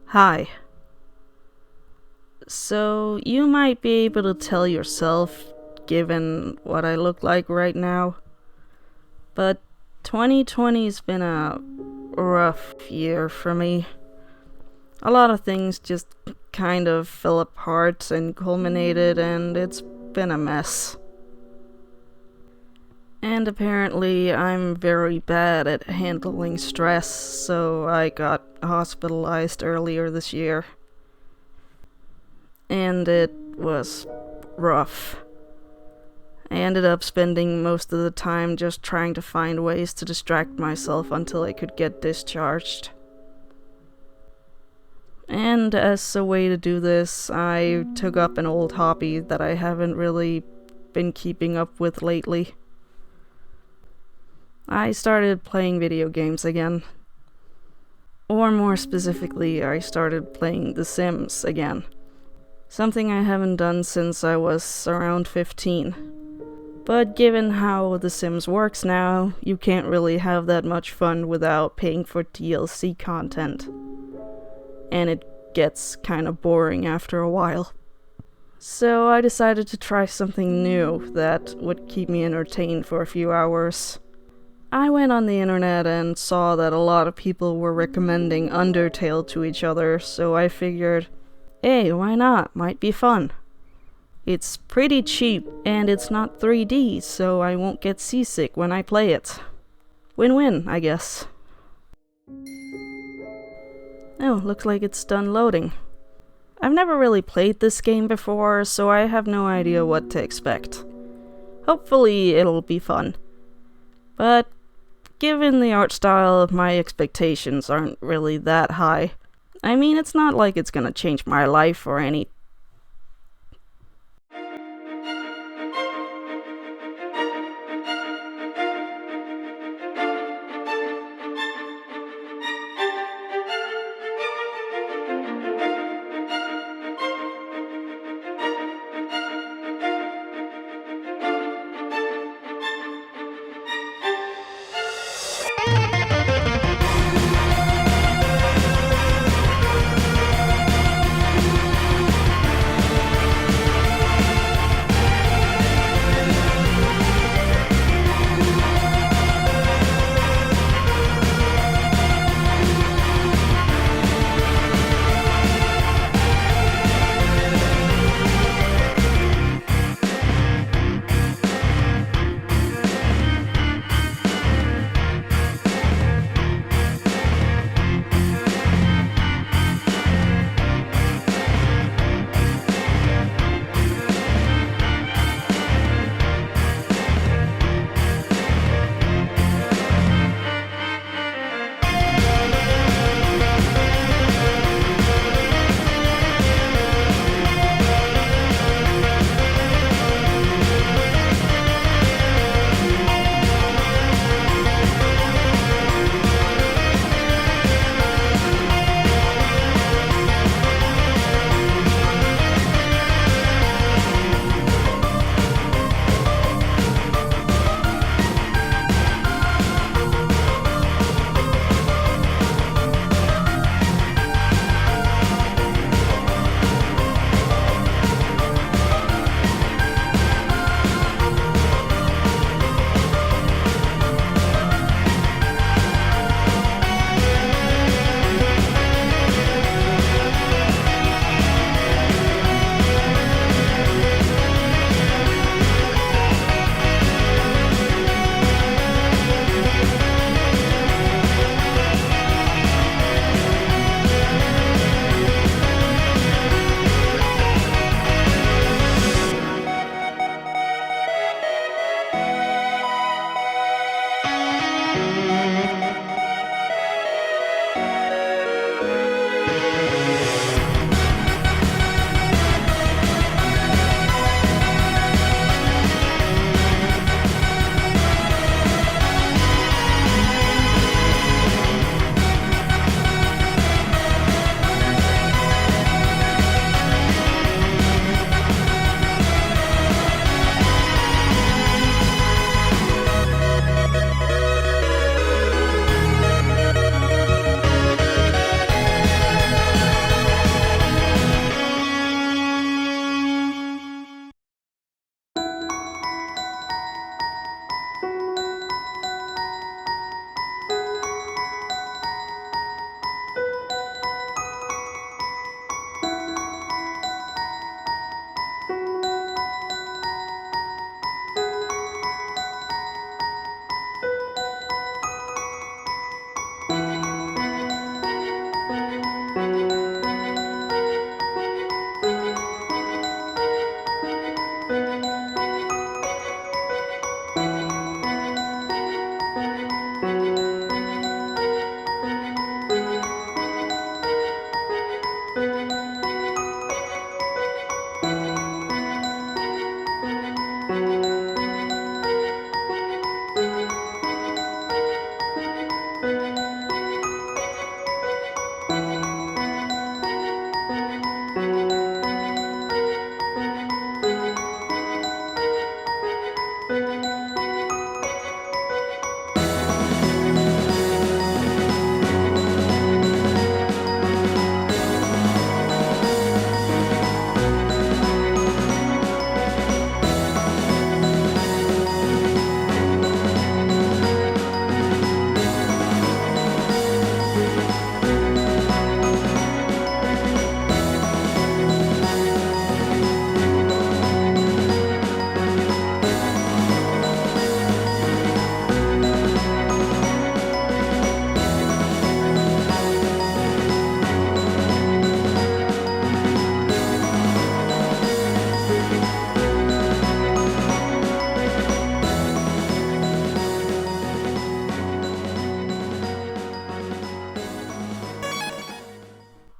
Hi. So, you might be able to tell yourself, given what I look like right now, but 2020's been a rough year for me. A lot of things just kind of fell apart and culminated, and it's been a mess. And apparently I'm very bad at handling stress, so I got hospitalized earlier this year. And it was rough. I ended up spending most of the time just trying to find ways to distract myself until I could get discharged. And as a way to do this, I took up an old hobby that I haven't really been keeping up with lately. I started playing video games again. Or more specifically, I started playing The Sims again. Something I haven't done since I was around 15. But given how The Sims works now, you can't really have that much fun without paying for DLC content. And it gets kinda boring after a while. So I decided to try something new that would keep me entertained for a few hours. I went on the internet and saw that a lot of people were recommending Undertale to each other, so I figured, hey, why not? Might be fun. It's pretty cheap, and it's not 3D, so I won't get seasick when I play it. Win-win, I guess. Oh, looks like it's done loading. I've never really played this game before, so I have no idea what to expect. Hopefully it'll be fun. But given the art style, my expectations aren't really that high. I mean, it's not like it's gonna change my life or any.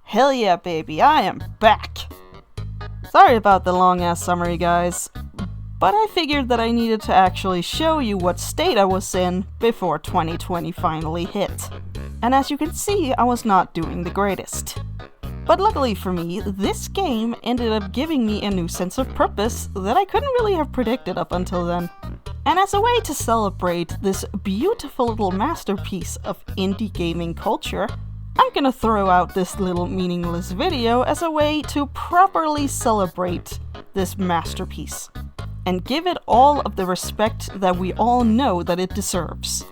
Hell yeah, baby, I am back! Sorry about the long-ass summary, guys, but I figured that I needed to actually show you what state I was in before 2020 finally hit. And as you can see, I was not doing the greatest. But luckily for me, this game ended up giving me a new sense of purpose that I couldn't really have predicted up until then. And as a way to celebrate this beautiful little masterpiece of indie gaming culture, I'm gonna throw out this little meaningless video as a way to properly celebrate this masterpiece and give it all of the respect that we all know that it deserves.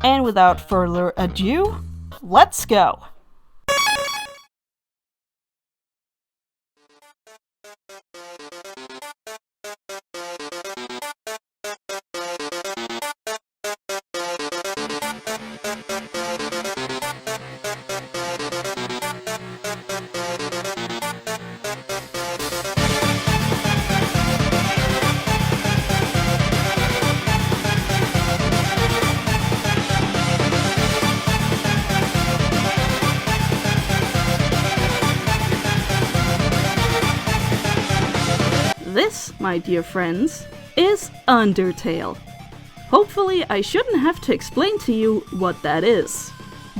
And without further ado, let's go! This, my dear friends, is Undertale. Hopefully I shouldn't have to explain to you what that is.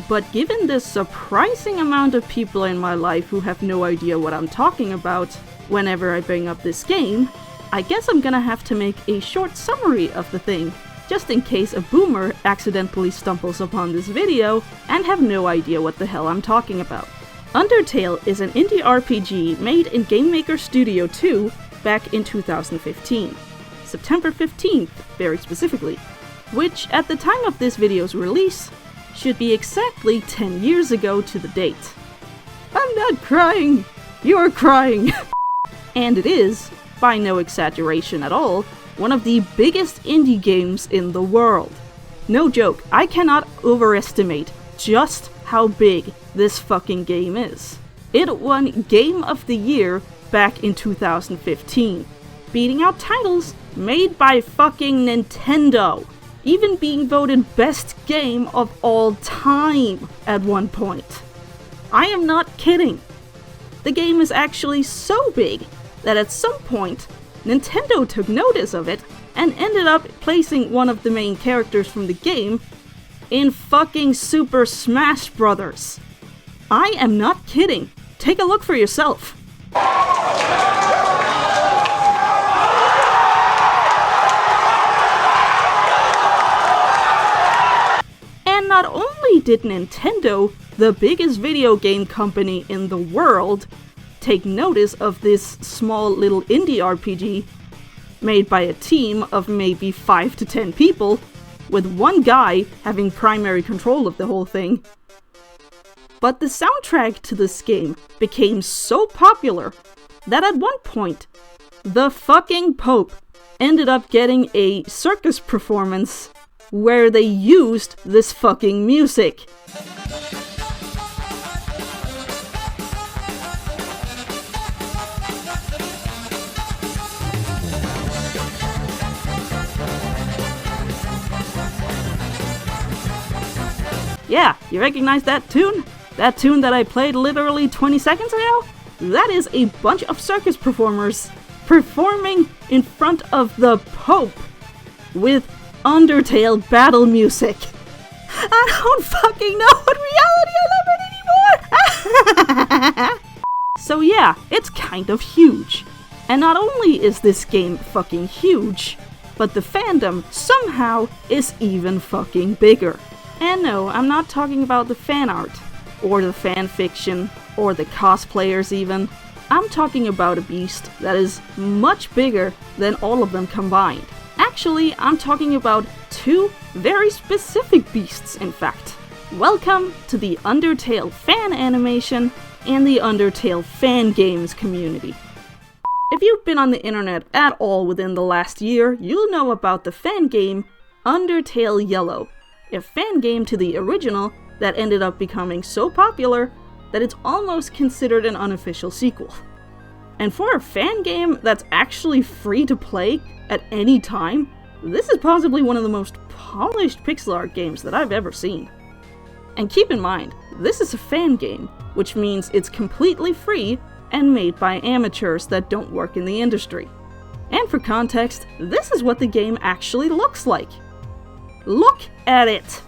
But given the surprising amount of people in my life who have no idea what I'm talking about whenever I bring up this game, I guess I'm gonna have to make a short summary of the thing, just in case a boomer accidentally stumbles upon this video and have no idea what the hell I'm talking about. Undertale is an indie RPG made in GameMaker Studio 2 back in 2015. September 15th, very specifically, which at the time of this video's release should be exactly 10 years ago to the date. I'm not crying! You're crying! And it is, by no exaggeration at all, one of the biggest indie games in the world. No joke, I cannot overestimate just how big this fucking game is. It won Game of the Year back in 2015, beating out titles made by fucking Nintendo, even being voted best game of all time at one point. I am not kidding. The game is actually so big that at some point Nintendo took notice of it and ended up placing one of the main characters from the game in fucking Super Smash Bros. I am not kidding. Take a look for yourself. And not only did Nintendo, the biggest video game company in the world, take notice of this small little indie RPG made by a team of maybe 5 to 10 people, with one guy having primary control of the whole thing, but the soundtrack to this game became so popular that at one point, the fucking Pope ended up getting a circus performance where they used this fucking music. Yeah, you recognize that tune? That tune that I played literally 20 seconds ago? That is a bunch of circus performers performing in front of the Pope with Undertale battle music. I don't fucking know what reality I live in anymore! So yeah, it's kind of huge. And not only is this game fucking huge, but the fandom somehow is even fucking bigger. And no, I'm not talking about the fan art, or the fan fiction, or the cosplayers even. I'm talking about a beast that is much bigger than all of them combined. Actually, I'm talking about two very specific beasts, in fact. Welcome to the Undertale fan animation and the Undertale fan games community. If you've been on the internet at all within the last year, you'll know about the fan game Undertale Yellow, a fan game to the original that ended up becoming so popular that it's almost considered an unofficial sequel. And for a fan game that's actually free to play at any time, this is possibly one of the most polished pixel art games that I've ever seen. And keep in mind, this is a fan game, which means it's completely free and made by amateurs that don't work in the industry. And for context, this is what the game actually looks like. Look at it!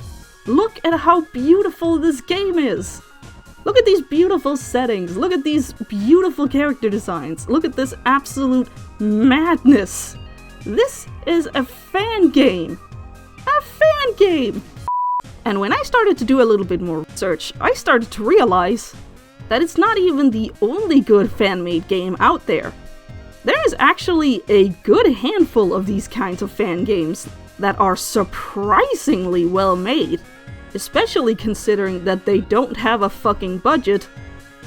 Look at how beautiful this game is! Look at these beautiful settings, look at these beautiful character designs, look at this absolute madness! This is a fan game! A fan game! And when I started to do a little bit more research, I started to realize that it's not even the only good fan-made game out there. There is actually a good handful of these kinds of fan games that are surprisingly well made. Especially considering that they don't have a fucking budget,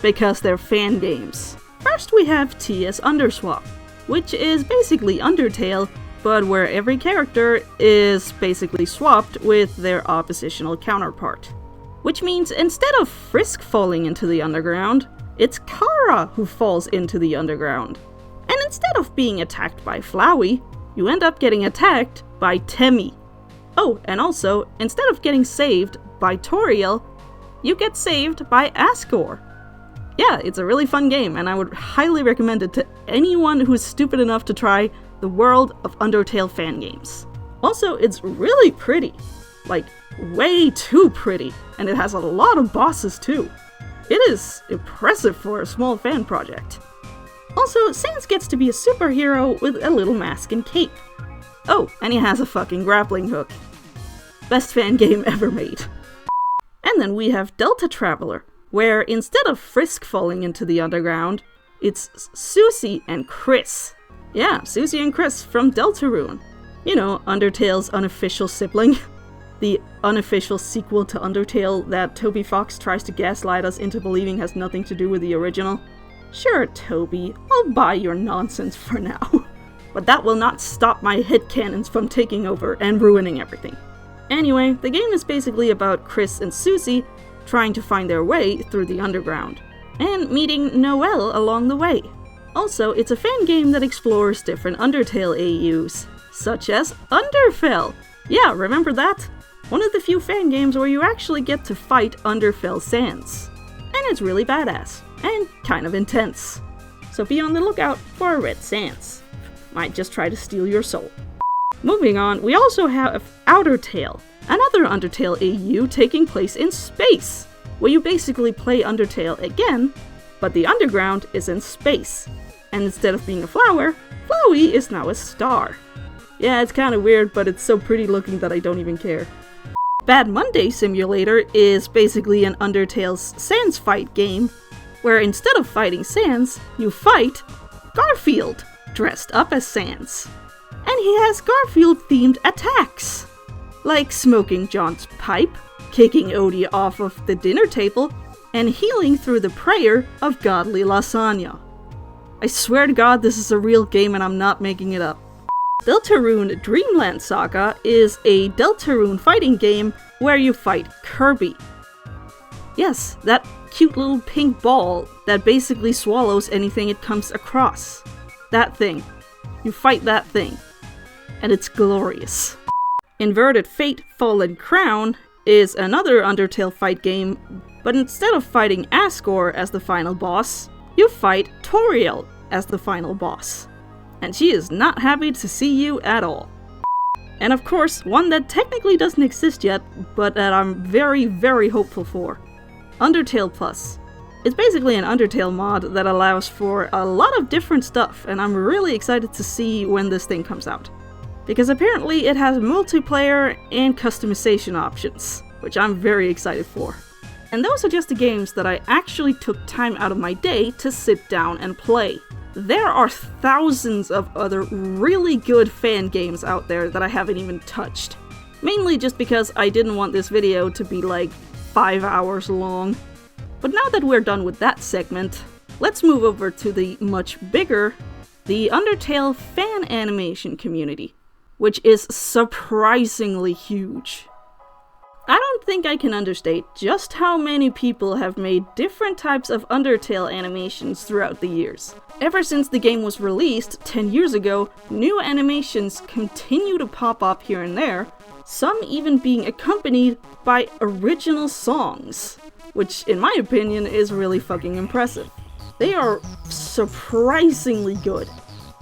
because they're fan games. First we have TS Underswap, which is basically Undertale, but where every character is basically swapped with their oppositional counterpart. Which means instead of Frisk falling into the underground, it's Kara who falls into the underground. And instead of being attacked by Flowey, you end up getting attacked by Temmie. Oh, and also, instead of getting saved by Toriel, you get saved by Asgore. Yeah, it's a really fun game, and I would highly recommend it to anyone who's stupid enough to try the world of Undertale fan games. Also, it's really pretty. Like, way too pretty, and it has a lot of bosses too. It is impressive for a small fan project. Also, Sans gets to be a superhero with a little mask and cape. Oh, and he has a fucking grappling hook. Best fan game ever made. And then we have Delta Traveler, where instead of Frisk falling into the underground, it's Susie and Chris. Yeah, Susie and Chris from Deltarune. You know, Undertale's unofficial sibling. The unofficial sequel to Undertale that Toby Fox tries to gaslight us into believing has nothing to do with the original. Sure, Toby, I'll buy your nonsense for now. But that will not stop my headcanons from taking over and ruining everything. Anyway, the game is basically about Chris and Susie trying to find their way through the underground, and meeting Noelle along the way. Also, it's a fan game that explores different Undertale AUs, such as Underfell. Yeah, remember that? One of the few fan games where you actually get to fight Underfell Sans. And it's really badass, and kind of intense. So be on the lookout for a red Sans. Might just try to steal your soul. Moving on, we also have Outertale, another Undertale AU taking place in space, where you basically play Undertale again, but the underground is in space. And instead of being a flower, Flowey is now a star. Yeah, it's kinda weird, but it's so pretty looking that I don't even care. Bad Monday Simulator is basically an Undertale's Sans fight game, where instead of fighting Sans, you fight Garfield, dressed up as Sans. And he has Garfield-themed attacks, like smoking John's pipe, kicking Odie off of the dinner table, and healing through the prayer of godly lasagna. I swear to God this is a real game and I'm not making it up. Deltarune Dreamland Saga is a Deltarune fighting game where you fight Kirby. Yes, that cute little pink ball that basically swallows anything it comes across. That thing. You fight that thing. And it's glorious. Inverted Fate Fallen Crown is another Undertale fight game, but instead of fighting Asgore as the final boss, you fight Toriel as the final boss. And she is not happy to see you at all. And of course, one that technically doesn't exist yet, but that I'm very, very hopeful for. Undertale Plus. It's basically an Undertale mod that allows for a lot of different stuff, and I'm really excited to see when this thing comes out. Because apparently it has multiplayer and customization options, which I'm very excited for. And those are just the games that I actually took time out of my day to sit down and play. There are thousands of other really good fan games out there that I haven't even touched. Mainly just because I didn't want this video to be like 5 hours long. But now that we're done with that segment, let's move over to the much bigger, the Undertale fan animation community, which is surprisingly huge. I don't think I can understate just how many people have made different types of Undertale animations throughout the years. Ever since the game was released 10 years ago, new animations continue to pop up here and there, some even being accompanied by original songs. which in my opinion is really fucking impressive. They are surprisingly good.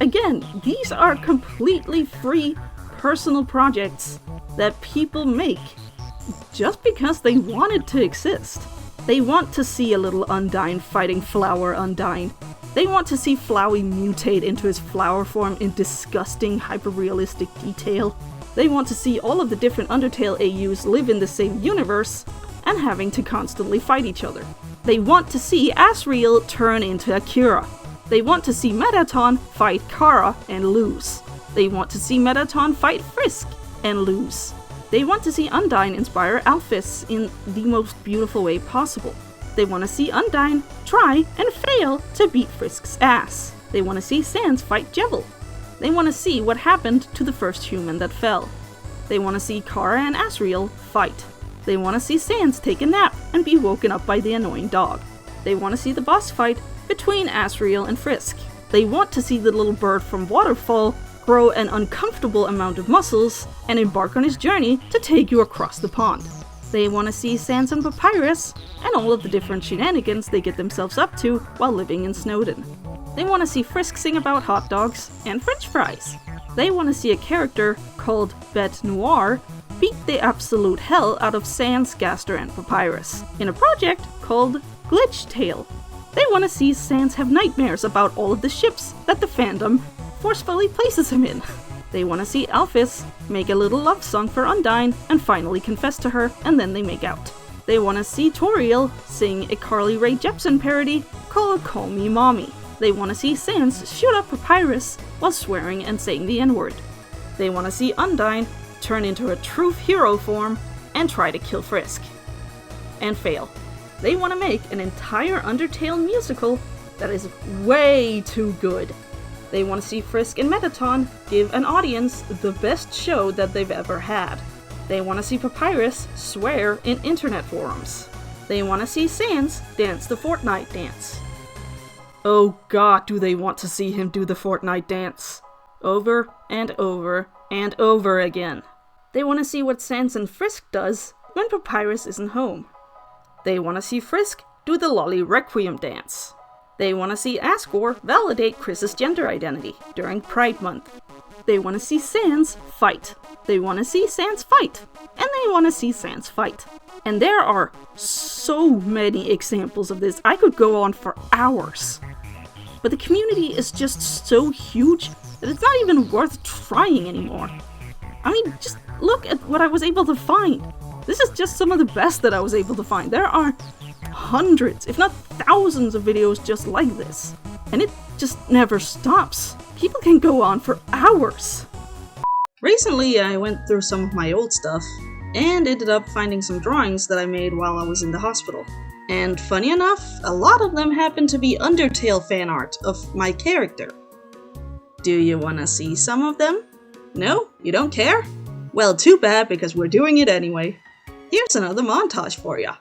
Again, these are completely free personal projects that people make just because they want it to exist. They want to see a little Undying fighting Flower Undying. They want to see Flowey mutate into his flower form in disgusting, hyper-realistic detail. They want to see all of the different Undertale AUs live in the same universe and having to constantly fight each other. They want to see Asriel turn into Akira. They want to see Mettaton fight Kara and lose. They want to see Mettaton fight Frisk and lose. They want to see Undying inspire Alphys in the most beautiful way possible. They want to see Undying try and fail to beat Frisk's ass. They want to see Sans fight Jevil. They want to see what happened to the first human that fell. They want to see Kara and Asriel fight. They want to see Sans take a nap and be woken up by the annoying dog. They want to see the boss fight between Asriel and Frisk. They want to see the little bird from Waterfall grow an uncomfortable amount of muscles and embark on his journey to take you across the pond. They want to see Sans and Papyrus and all of the different shenanigans they get themselves up to while living in Snowdin. They want to see Frisk sing about hot dogs and french fries. They want to see a character called Bête Noire beat the absolute hell out of Sans, Gaster, and Papyrus in a project called Glitch Tale. They want to see Sans have nightmares about all of the ships that the fandom forcefully places him in. They want to see Alphys make a little love song for Undying and finally confess to her, and then they make out. They want to see Toriel sing a Carly Rae Jepsen parody called Call Me Mommy. They want to see Sans shoot up Papyrus while swearing and saying the N-word. They want to see Undying turn into a true hero form and try to kill Frisk. And fail. They want to make an entire Undertale musical that is way too good. They want to see Frisk and Mettaton give an audience the best show that they've ever had. They want to see Papyrus swear in internet forums. They want to see Sans dance the Fortnite dance. Oh god, do they want to see him do the Fortnite dance. Over and over and over again. They want to see what Sans and Frisk does when Papyrus isn't home. They want to see Frisk do the Lolly Requiem dance. They want to see Asgore validate Chris's gender identity during Pride Month. They want to see Sans fight. They want to see Sans fight. And they want to see Sans fight. And there are so many examples of this. I could go on for hours. But the community is just so huge that it's not even worth trying anymore. I mean, just look at what I was able to find. This is just some of the best that I was able to find. There are hundreds, if not thousands of videos just like this. And it just never stops. People can go on for hours. Recently, I went through some of my old stuff, and ended up finding some drawings that I made while I was in the hospital. And funny enough, a lot of them happen to be Undertale fan art of my character. Do you wanna see some of them? No? You don't care? Well, too bad, because we're doing it anyway. Here's another montage for ya.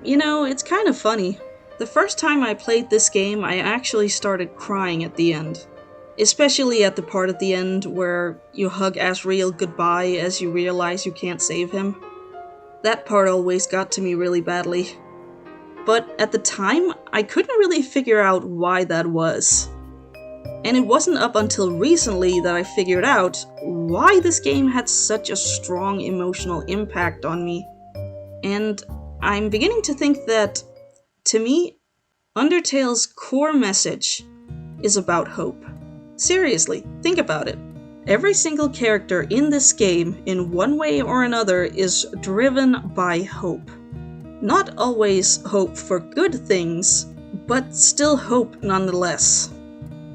You know, it's kind of funny. The first time I played this game, I actually started crying at the end. Especially at the part at the end where you hug Asriel goodbye as you realize you can't save him. That part always got to me really badly. But at the time, I couldn't really figure out why that was. And it wasn't up until recently that I figured out why this game had such a strong emotional impact on me. And I'm beginning to think that, to me, Undertale's core message is about hope. Seriously, think about it. Every single character in this game, in one way or another, is driven by hope. Not always hope for good things, but still hope nonetheless.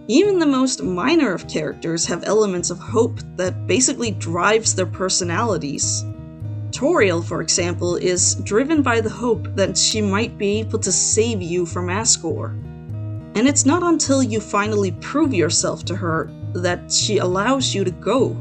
Even the most minor of characters have elements of hope that basically drives their personalities. Toriel, for example, is driven by the hope that she might be able to save you from Asgore. And it's not until you finally prove yourself to her that she allows you to go.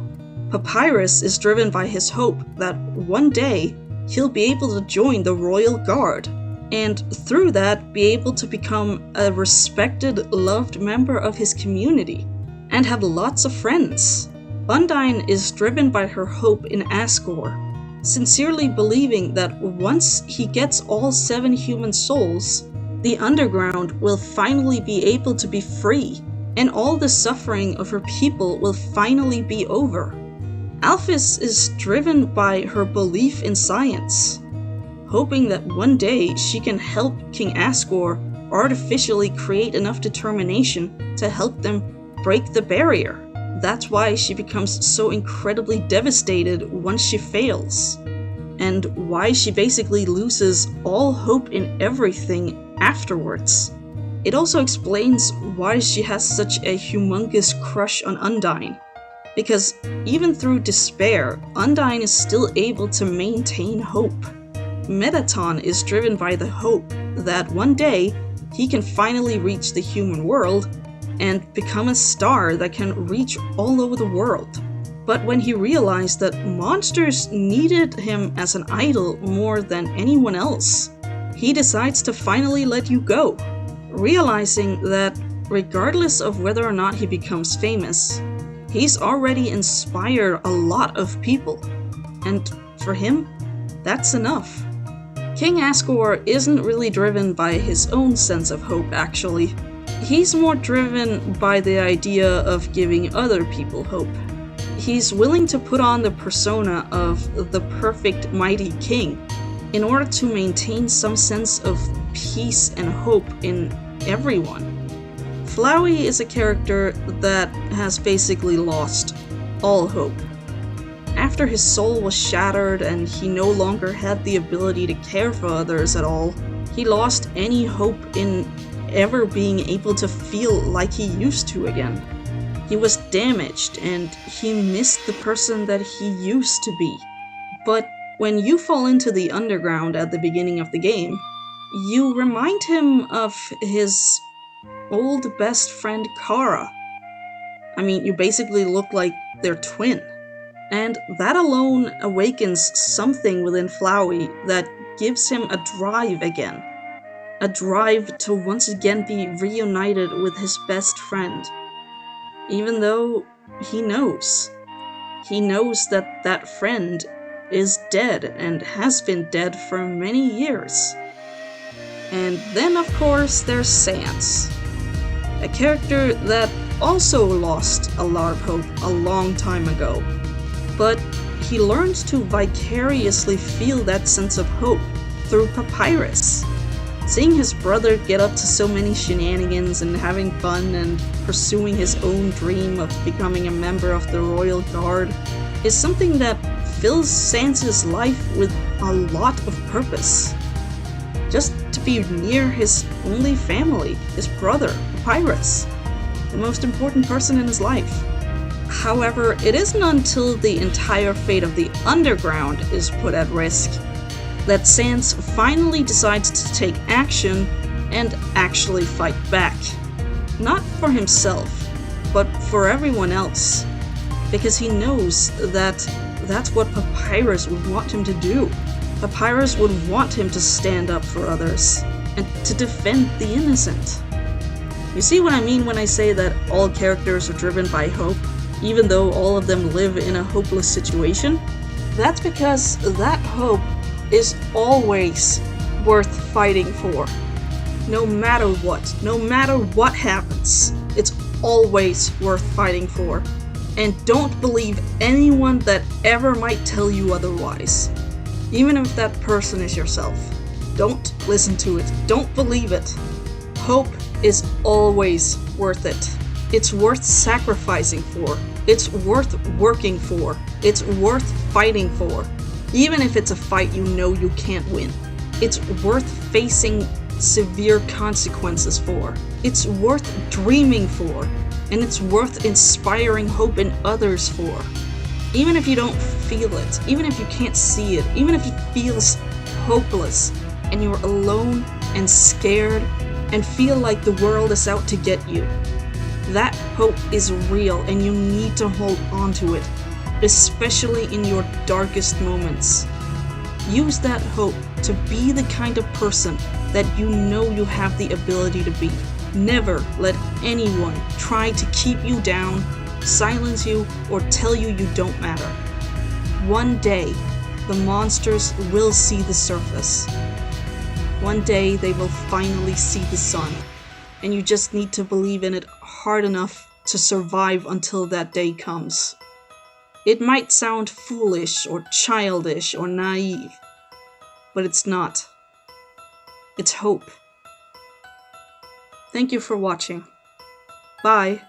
Papyrus is driven by his hope that one day he'll be able to join the Royal Guard, and through that be able to become a respected, loved member of his community, and have lots of friends. Undying is driven by her hope in Asgore, sincerely believing that once he gets all 7 human souls, the underground will finally be able to be free, and all the suffering of her people will finally be over. Alphys is driven by her belief in science, hoping that one day she can help King Asgore artificially create enough determination to help them break the barrier. That's why she becomes so incredibly devastated once she fails, and why she basically loses all hope in everything afterwards. It also explains why she has such a humongous crush on Undying, because even through despair, Undying is still able to maintain hope. Metaton is driven by the hope that one day he can finally reach the human world and become a star that can reach all over the world. But when he realized that monsters needed him as an idol more than anyone else, he decides to finally let you go, realizing that regardless of whether or not he becomes famous, he's already inspired a lot of people, and for him, that's enough. King Asgore isn't really driven by his own sense of hope, actually. He's more driven by the idea of giving other people hope. He's willing to put on the persona of the perfect mighty king in order to maintain some sense of peace and hope in everyone. Flowey is a character that has basically lost all hope. After his soul was shattered and he no longer had the ability to care for others at all, he lost any hope in ever being able to feel like he used to again. He was damaged and he missed the person that he used to be. But when you fall into the underground at the beginning of the game, you remind him of his old best friend Kara. I mean, you basically look like they're twin. And that alone awakens something within Flowey that gives him a drive again. A drive to once again be reunited with his best friend. Even though he knows. He knows that that friend is dead and has been dead for many years. And then, of course, there's Sans. A character that also lost a lot of hope a long time ago. But he learns to vicariously feel that sense of hope through Papyrus. Seeing his brother get up to so many shenanigans and having fun and pursuing his own dream of becoming a member of the Royal Guard is something that fills Sans's life with a lot of purpose. Just to be near his only family, his brother, Papyrus, the most important person in his life. However, it isn't until the entire fate of the underground is put at risk that Sans finally decides to take action and actually fight back. Not for himself, but for everyone else. Because he knows that that's what Papyrus would want him to do. Papyrus would want him to stand up for others and to defend the innocent. You see what I mean when I say that all characters are driven by hope, even though all of them live in a hopeless situation? That's because that hope is always worth fighting for. No matter what happens, it's always worth fighting for. And don't believe anyone that ever might tell you otherwise. Even if that person is yourself. Don't listen to it. Don't believe it. Hope is always worth it. It's worth sacrificing for. It's worth working for. It's worth fighting for. Even if it's a fight you know you can't win. It's worth facing severe consequences for. It's worth dreaming for. And it's worth inspiring hope in others for. Even if you don't feel it, even if you can't see it, even if it feels hopeless, and you're alone and scared and feel like the world is out to get you. That hope is real and you need to hold on to it, especially in your darkest moments. Use that hope to be the kind of person that you know you have the ability to be. Never let anyone try to keep you down, silence you, or tell you you don't matter. One day, the monsters will see the surface. One day, they will finally see the sun, and you just need to believe in it hard enough to survive until that day comes. It might sound foolish or childish or naive, but it's not. It's hope. Thank you for watching. Bye.